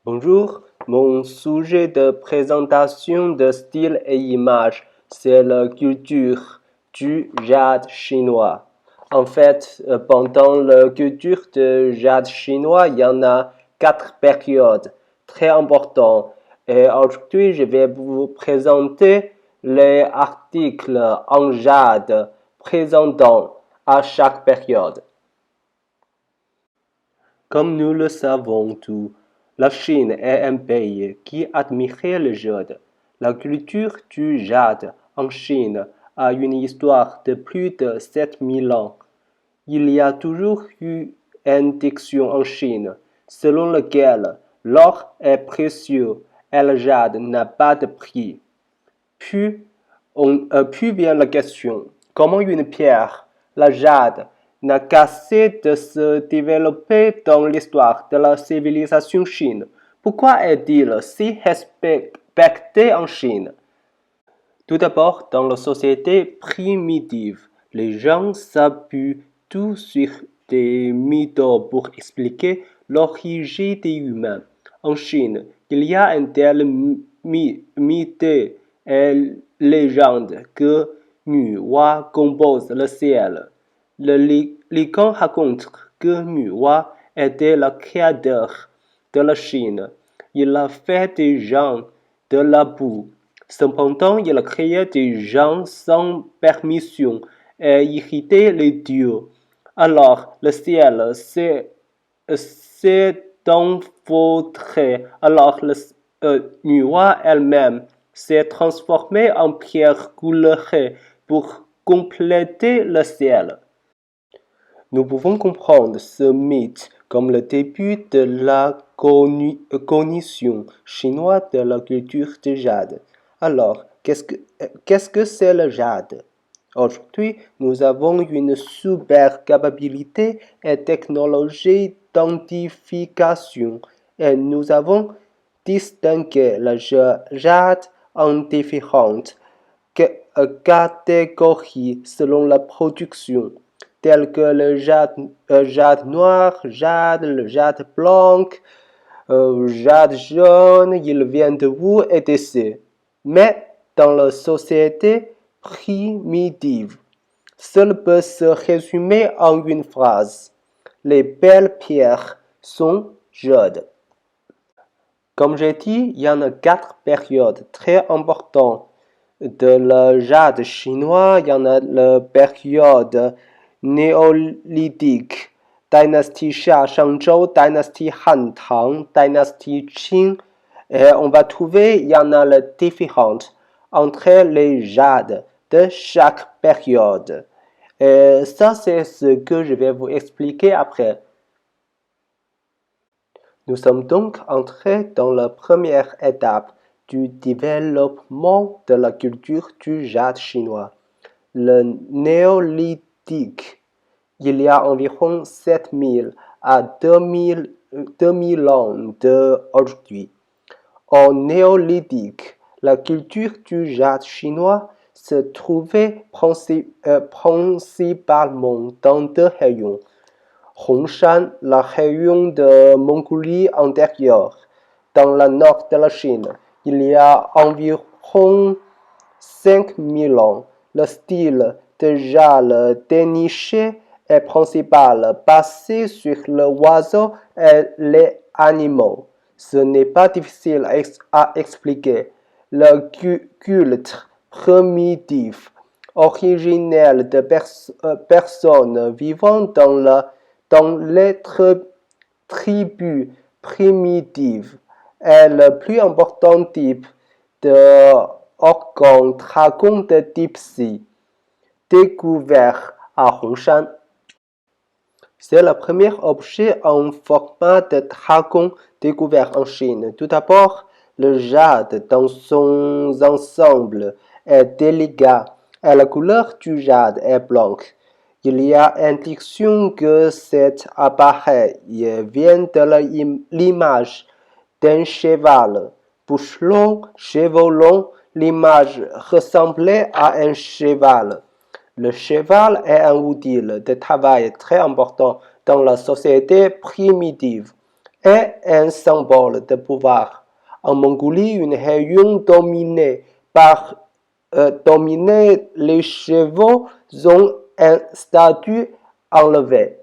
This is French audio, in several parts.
Bonjour, mon sujet de présentation de style et image, c'est la culture du jade chinois. En fait, pendant la culture du jade chinois, il y en a 4 périodes très importantes. Et aujourd'hui, je vais vous présenter les articles en jade présentant à chaque période. Comme nous le savons tous, la Chine est un pays qui admirait le jade. La culture du jade en Chine a une histoire de plus de 7000 ans. Il y a toujours eu une diction en Chine selon laquelle l'or est précieux et le jade n'a pas de prix. Puis vient la question, comment une pierre, la jade, n'a cessé de se développer dans l'histoire de la civilisation chine? Pourquoi est-il si respecté en Chine? Tout d'abord, dans la société primitive, les gens s'appuient tous sur des mythos pour expliquer l'origine des humains. En Chine, il y a un tel mythe et légende que Muwa compose le ciel. Le Lican raconte que Muwa était le créateur de la Chine. Il a fait des gens de la boue. Cependant, il a créé des gens sans permission et irrité les dieux. Alors, le ciel s'est envaudré. Alors, Nuwa elle-même s'est transformée en pierre colorée pour compléter le ciel. Nous pouvons comprendre ce mythe comme le début de la cognition chinoise de la culture du jade. Alors, qu'est-ce que c'est le jade? Aujourd'hui, nous avons une super capacité et technologie d'identification et nous avons distingué le jade en différentes catégories selon la production, telles que le jade noir, le jade blanc, jade jaune, il vient de où etc. Mais dans la société primitive, seul peut se résumer en une phrase. Les belles pierres sont jaunes. Comme j'ai dit, il y en a 4 périodes très importantes de la jade chinois. Il y en a la période néolithique, dynastie Xia Shangzhou, dynastie Han Tang, dynastie Qing. Et on va trouver, il y en a la différence entre les jades de chaque période. Et ça, c'est ce que je vais vous expliquer après. Nous sommes donc entrés dans la première étape du développement de la culture du jade chinois, le néolithique. Il y a environ 7000 à 2000 ans d'aujourd'hui. En néolithique, la culture du jade chinois se trouvait principalement dans deux rayons. Hongshan, le rayon de Mongolie antérieure. Dans le nord de la Chine, il y a environ 5000 ans. Le style de jade déniché est principal, basé sur l'oiseau et les animaux. Ce n'est pas difficile à expliquer. Le culte primitif, originel de personnes vivant dans les tribus primitives, est le plus important type d'organe dragon de type C, découvert à Hongshan. C'est le premier objet en format de dragon découvert en Chine. Tout d'abord, le jade dans son ensemble est délicat et la couleur du jade est blanche. Il y a indication que cet appareil vient de l'image d'un cheval. Bouche longue, cheveux longs, l'image ressemblait à un cheval. Le cheval est un outil de travail très important dans la société primitive est un symbole de pouvoir. En Mongolie, une région dominée, les chevaux ont un statut enlevé.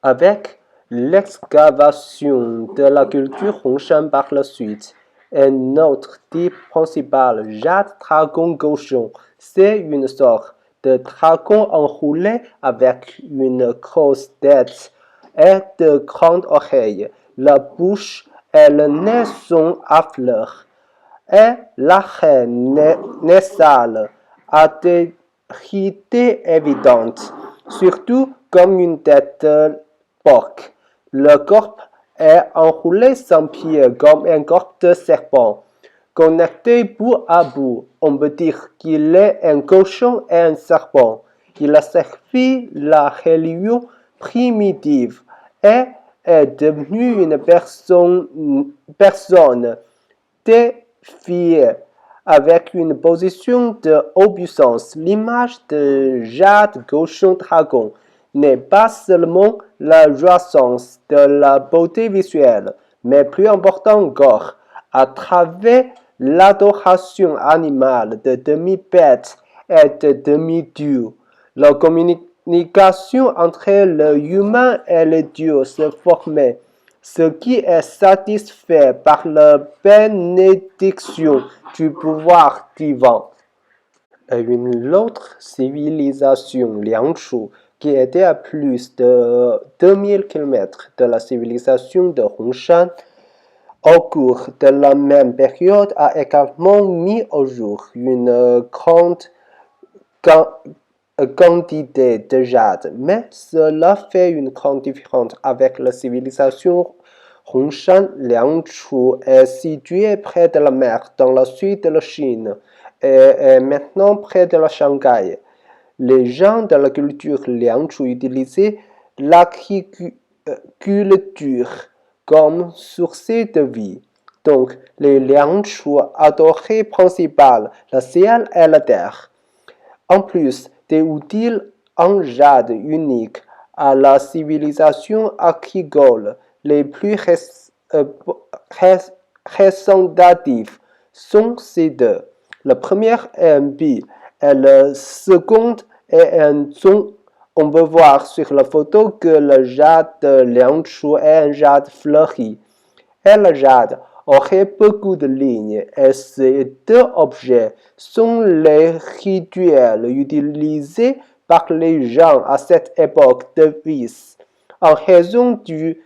Avec l'excavation de la culture Hongshan par la suite, un autre type principal, jade dragon gauchon, c'est une sorte de dragon enroulé avec une grosse tête et de grandes oreilles. La bouche et le nez sont à fleurs, et l'arête nasale a des rides évidentes, surtout comme une tête de porc. Le corps est enroulé sans pied comme un corps de serpent. Connecté bout à bout, on peut dire qu'il est un cochon et un serpent. Il a servi la religion primitive et est devenu une personne défiée avec une position de obéissance. L'image de Jade Cochon Dragon n'est pas seulement la jouissance de la beauté visuelle, mais plus important encore, à travers l'adoration animale de demi-bêtes et de demi-dieux. La communication entre le humain et le dieu se formait, ce qui est satisfait par la bénédiction du pouvoir divin. Une autre civilisation, Liangshu, qui était à plus de 2000 km de la civilisation de Hongshan, au cours de la même période, a également mis au jour une grande quantité de jade, mais cela fait une grande différence avec la civilisation Hongshan. Liangshu est situé près de la mer, dans le sud de la Chine, et est maintenant près de la Shanghai. Les gens de la culture Liangshu utilisaient l'agriculture comme source de vie. Donc, les Liangshu adoraient principalement le ciel et la terre. En plus des outils en jade uniques à la civilisation agricole, les plus représentatifs sont ces deux. Le premier est un bi et le second est un zong. On peut voir sur la photo que le jade de Liangshu est un jade fleuri. Et le jade aurait beaucoup de lignes, et ces deux objets sont les rituels utilisés par les gens à cette époque de vie. En raison du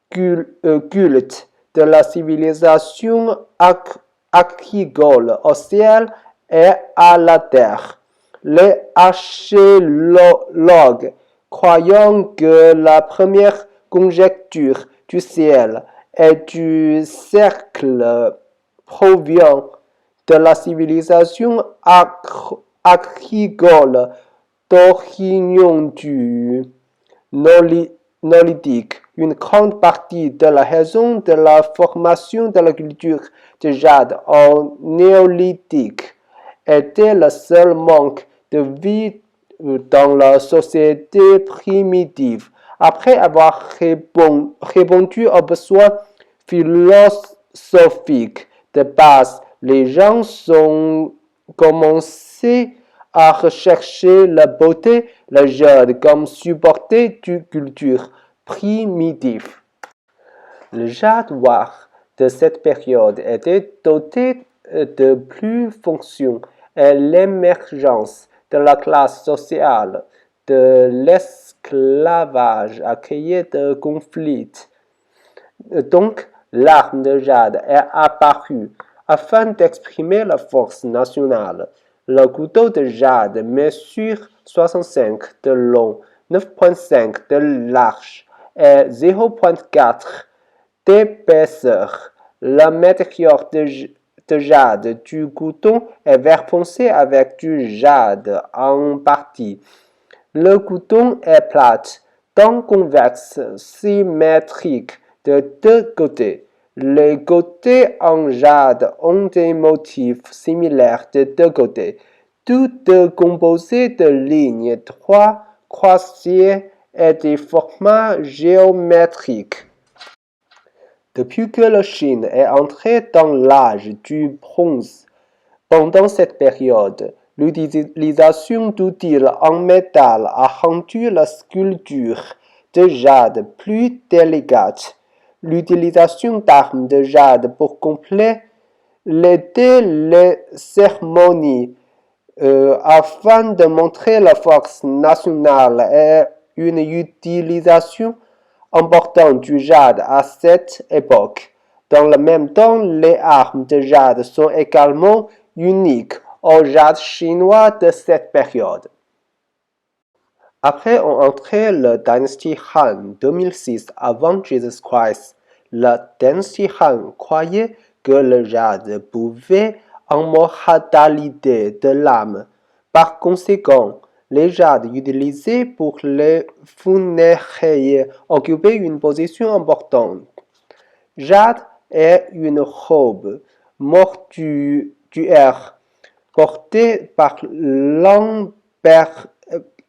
culte de la civilisation agricole au ciel et à la terre, les archéologues, croyant que la première conjecture du ciel et du cercle provient de la civilisation agricole d'origine du néolithique. Une grande partie de la raison de la formation de la culture de jade au néolithique était le seul manque de vie dans la société primitive. Après avoir répondu aux besoins philosophiques de base, les gens ont commencé à rechercher la beauté, la jade comme support d'une culture primitive. Le jade noir de cette période était doté de plus fonctions et l'émergence de la classe sociale de l'esclavage a créé des conflits. Donc, l'arme de jade est apparue afin d'exprimer la force nationale. Le couteau de jade mesure 65 de long, 9,5 de large et 0,4 d'épaisseur. Le matériau de jade du couteau est vert foncé avec du jade en partie. Le couteau est plat, donc convexe, symétrique de deux côtés. Les côtés en jade ont des motifs similaires de deux côtés. Tout est composé de lignes droites, croisées et des formats géométriques. Depuis que la Chine est entrée dans l'âge du bronze, pendant cette période, l'utilisation d'outils en métal a rendu la sculpture de jade plus délicate. L'utilisation d'armes de jade pour compléter les cérémonies afin de montrer la force nationale est une utilisation importante du jade à cette époque. Dans le même temps, les armes de jade sont également uniques au jade chinois de cette période. Après ont entré la dynastie Han 2006 avant Jésus-Christ. La dynastie Han croyait que le jade pouvait immortaliser de l'âme. Par conséquent, les jades utilisés pour les funérailles occupaient une position importante. Jade est une robe mortuaire portée par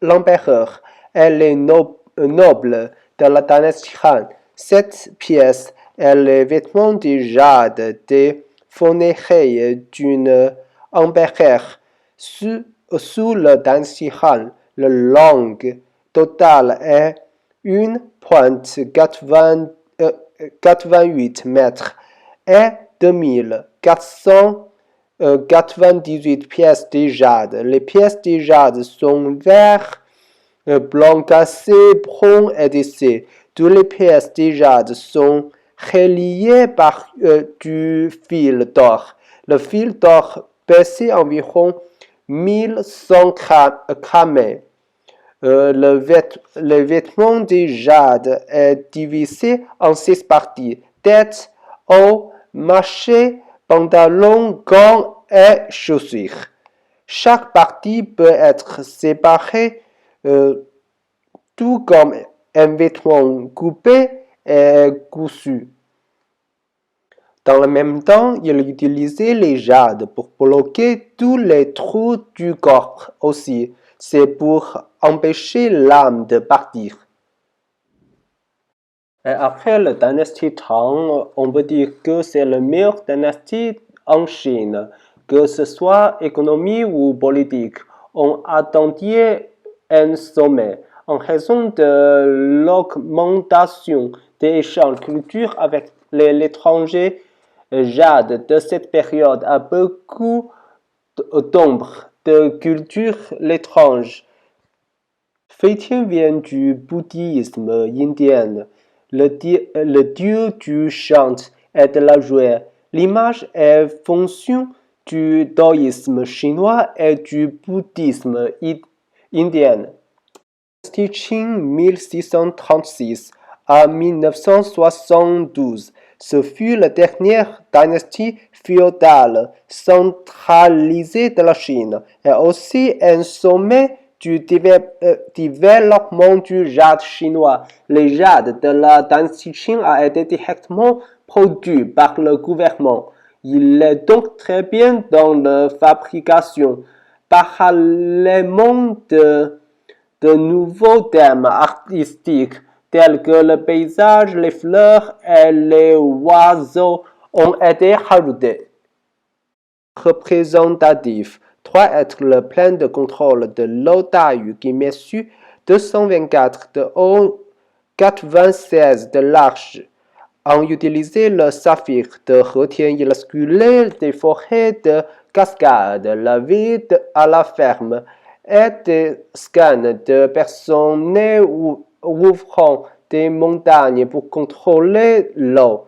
l'empereur et les nobles de la dynastie Han. Cette pièce est le vêtement de jade des funérailles d'une empereur. Sous la dynastie Han, la longue totale est 1,88 mètres et 2498 pièces de jade. Les pièces de jade sont vert, blanc cassé, brun et tissé. Toutes les pièces de jade sont reliées par du fil d'or. Le fil d'or pèse environ 1100 grammes. Le vêtement de jade est divisé en 6 parties: tête, haut, manches, pantalon, gants et chaussures. Chaque partie peut être séparée tout comme un vêtement coupé et cousu. Dans le même temps, il utilisait les jades pour bloquer tous les trous du corps aussi. C'est pour empêcher l'âme de partir. Et après la dynastie Tang, on peut dire que c'est la meilleure dynastie en Chine, que ce soit économie ou politique. On attendait un sommet en raison de l'augmentation des échanges culturels avec l'étranger. Jade de cette période a beaucoup d'ombre de culture étrange. Fétien vient du bouddhisme indien. Le dieu du chant et de la joie. L'image est fonction du taoïsme chinois et du bouddhisme indien. Qing 1636 à 1972. Ce fut la dernière dynastie féodale centralisée de la Chine et aussi un sommet du développement du jade chinois. Le jade de la dynastie Qing a été directement produit par le gouvernement. Il est donc très bien dans la fabrication. Parallèlement de nouveaux thèmes artistiques tels que le paysage, les fleurs et les oiseaux ont été rajoutés. Représentatif doit être le plan de contrôle de l'eau Tayu qui mesure 224 de haut, 96 de large. En utilisant le saphir de retien, il a sculpté des forêts de cascades, la vie à la ferme et des scans de personnes ouvrant des montagnes pour contrôler l'eau,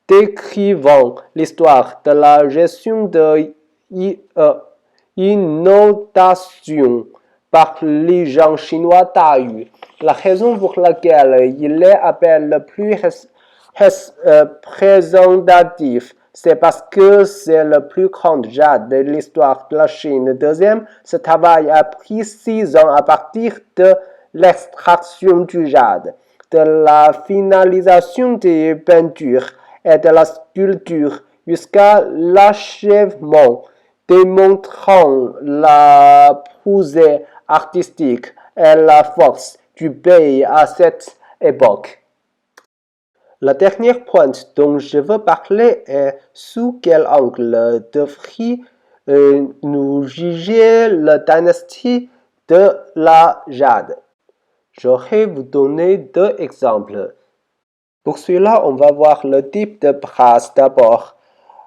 décrivant l'histoire de la gestion de inondation par les gens chinois Tayu. La raison pour laquelle il est appelé le plus représentatif, c'est parce que c'est le plus grand jade de l'histoire de la Chine. Deuxième, ce travail a pris 6 ans à partir de l'extraction du jade, de la finalisation des peintures et de la sculpture jusqu'à l'achèvement, démontrant la prouesse artistique et la force du pays à cette époque. La dernière pointe dont je veux parler est sous quel angle devrions-nous juger la dynastie de la Jade. J'aurais vous donner deux exemples. Pour cela, on va voir le type de brasse d'abord.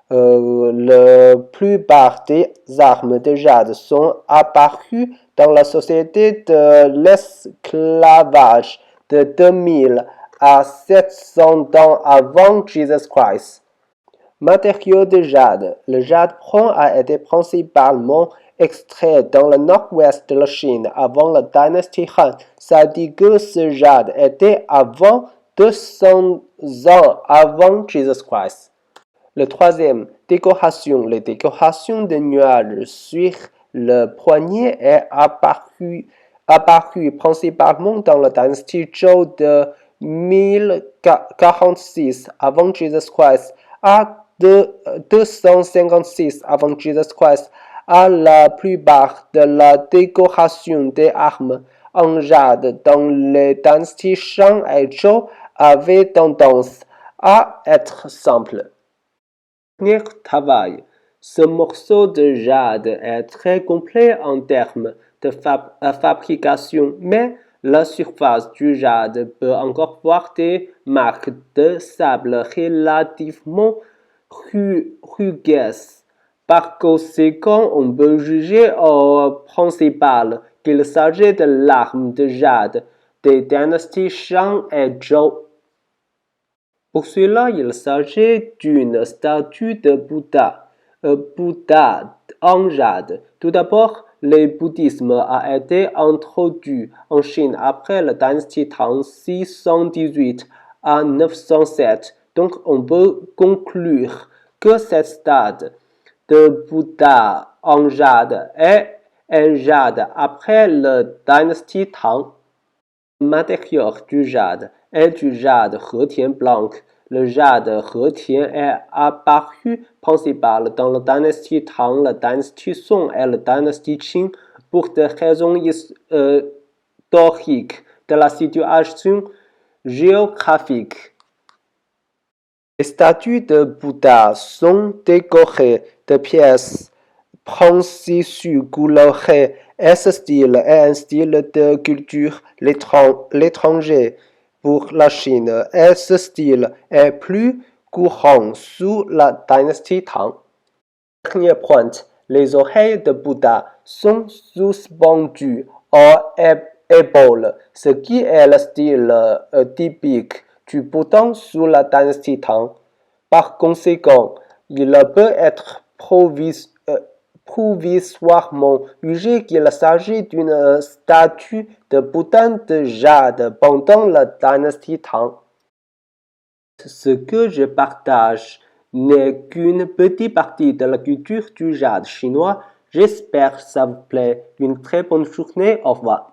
La plupart des armes de jade sont apparues dans la société de l'esclavage de 2000 à 700 ans avant Jésus-Christ. Matériau de jade. Le jade brun a été principalement extrait dans le nord-ouest de la Chine avant la dynastie Han. Ça dit que ce jade était avant 200 ans avant Jésus-Christ. Le troisième, décoration. Les décorations de nuages sur le poignet est apparu principalement dans la dynastie Zhou de 1046 avant Jésus-Christ à 256 avant Jésus-Christ. À la plupart de la décoration des armes en jade dans les dynasties Shang et Zhou avait tendance à être simple. Travail. Ce morceau de jade est très complet en termes de fabrication, mais la surface du jade peut encore voir des marques de sable relativement rugueuses. Par conséquent, on peut juger au principal qu'il s'agit de l'arme de jade des dynasties Shang et Zhou. Pour cela, il s'agit d'une statue de Bouddha, Bouddha en jade. Tout d'abord, le bouddhisme a été introduit en Chine après la dynastie Tang 618 à 907. Donc, on peut conclure que cette statue de Bouddha en jade est un jade après la dynastie Tang. Le matériau du jade est du jade Hetian blanc. Le jade Hetian est apparu principal dans la dynastie Tang, la dynastie Song et la dynastie Qing pour des raisons historiques de la situation géographique. Les statues de Bouddha sont décorées de pièces précieuses colorées et ce style est un style de culture l'étranger pour la Chine et ce style est plus courant sous la dynastie Tang. Dernier point, les oreilles de Bouddha sont suspendues aux épaules, ce qui est le style typique du Bouddha sous la dynastie Tang. Par conséquent, il peut être provisoirement jugé qu'il s'agit d'une statue de Bouddha de jade pendant la dynastie Tang. Ce que je partage n'est qu'une petite partie de la culture du jade chinois. J'espère que ça vous plaît. Une très bonne journée. Au revoir.